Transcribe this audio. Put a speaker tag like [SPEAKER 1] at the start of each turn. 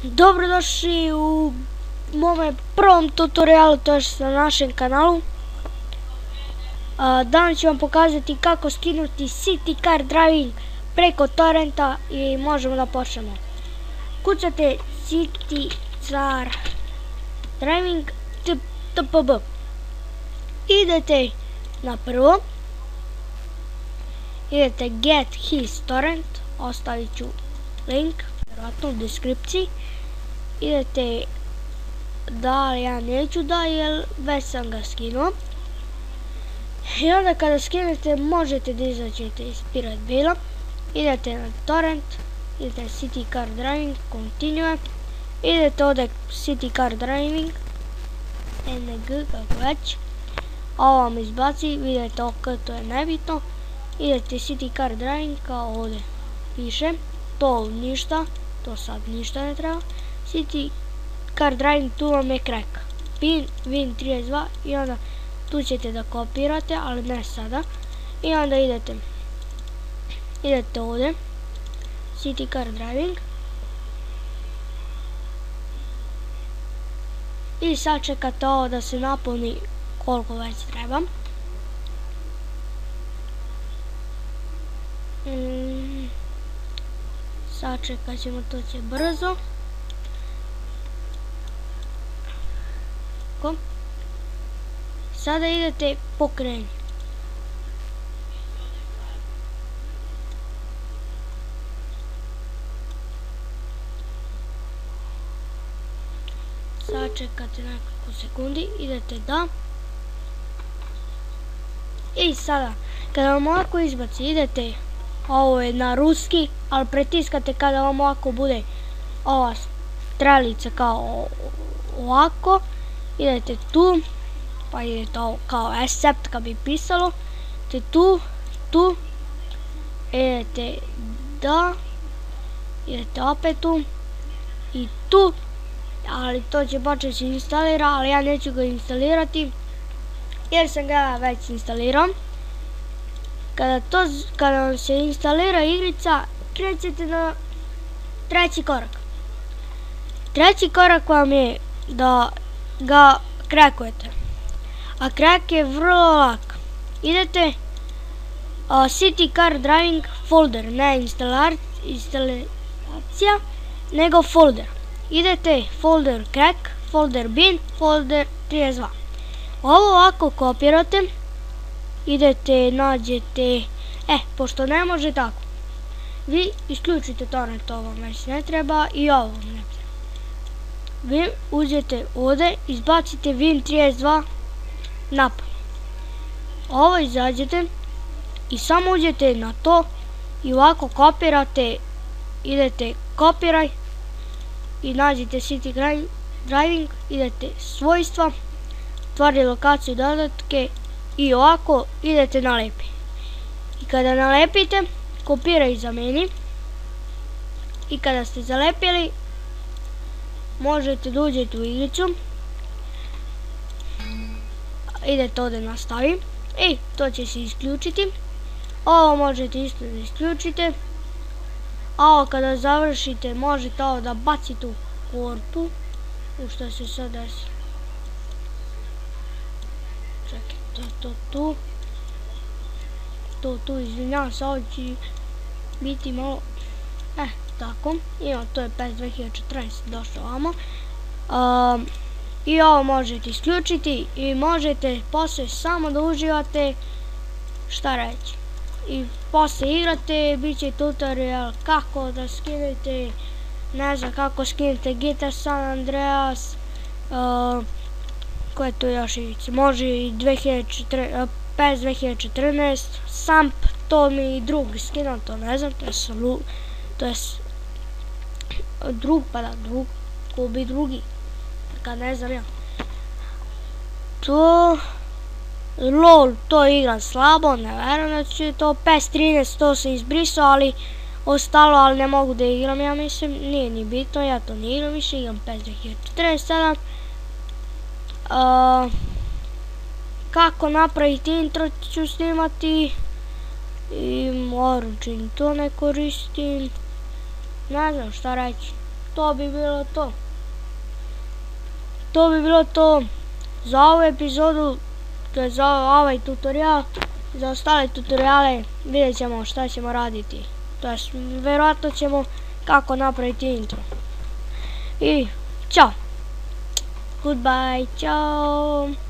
[SPEAKER 1] Dobrodošli u mome prvom tutorialu, to je na našem kanalu. Danas ću vam pokazati kako skinuti City Car Driving preko torrenta i možemo da počnemo. Kucate City Car Driving TPB. Idete na prvo. Idete Get His Torrent, ostavit ću link vjerojatno u deskripciji. Idete da, ali ja neću da, jer već sam ga skinuo. I onda kada skinete možete da izađete iz Pirate Bay-a. Idete na torrent, idete City Car Driving, Continue. Idete ovdje City Car Driving, NG, kako već. Ovo vam izbaci, vidite ok, to je nebitno. Idete City Car Driving, kao ovdje piše. To ništa, to sad ništa ne treba. City Car Driving, tu vam je crack. Pin, Win 32 i onda tu ćete da kopirate, ali ne sada. I onda idete ovdje, City Car Driving. I sad čekate ovo da se napuni koliko već treba. Sačekat ćemo, to će brzo. Sada idete pokreni. Sačekate nekoliko sekundi, idete da. I sada, kada vam ovako izbaci, idete, ovo je na ruski, ali pritiskate kada vam ovako bude ova strelica kao ovako, idete tu, pa idete ovo kao accept kad bi pisalo, idete tu, idete da, idete opet tu i tu, ali to će početi se instalira, ali ja neću ga instalirati jer sam ga već instalirao. Kada vam se instalira igrica, krećete na treći korak. Treći korak vam je da ga krekujete. A krek je vrlo lak. Idete City Car Driving folder, ne instalacija, nego folder. Idete folder crack, folder bin, folder 32. Ovo ovako kopirate. Idete, nađete, pošto ne može tako, vi isključite torrent, ovo već ne treba i ovo ne treba. Vi uđete ovdje, izbacite Win 32 napad. Ovo izađete i samo uđete na to i ovako kopirate, idete kopiraj i nađete City Driving, idete svojstva, stvari lokaciju dodatke i ovako idete na lepi. I kada nalepite, kopiraj za meni. I kada ste zalepili, možete da uđete u igricu. Idete ovdje nastavi. I to će se isključiti. Ovo možete isto da isključite. A ovo kada završite, možete ovo da bacite u korpu. U što se sad desi. Čekaj. To izvinjavam se, ovo će biti malo, tako, to je PES 2014 došao ovamo. I ovo možete isključiti i možete poslije samo da uživate, šta reći. I poslije igrate, bit će tutorial kako da skinete, ne znam kako skinete GTA San Andreas, koje tu još igrice, može i PES 2014, Samp, to mi i drugi skinuo, to ne znam, to je drug, pa da, drug, ko bi drugi, kad ne znam ja. To, LOL, to igram slabo, ne verujem da ću to, PES 13, to se izbrisao, ali ostalo, ali ne mogu da igram, ja mislim, nije ni bitno, ja to ne igram više, igram PES 2014 sada. Kako napraviti intro ću snimati i Origin to ne koristim, ne znam šta reći. to bi bilo to. To bi bilo to za ovu epizodu, to je za ovaj tutorial. Za ostale tutoriale vidjet ćemo šta ćemo raditi. To je, vjerojatno ćemo kako napraviti intro. I, čao. Goodbye, čao.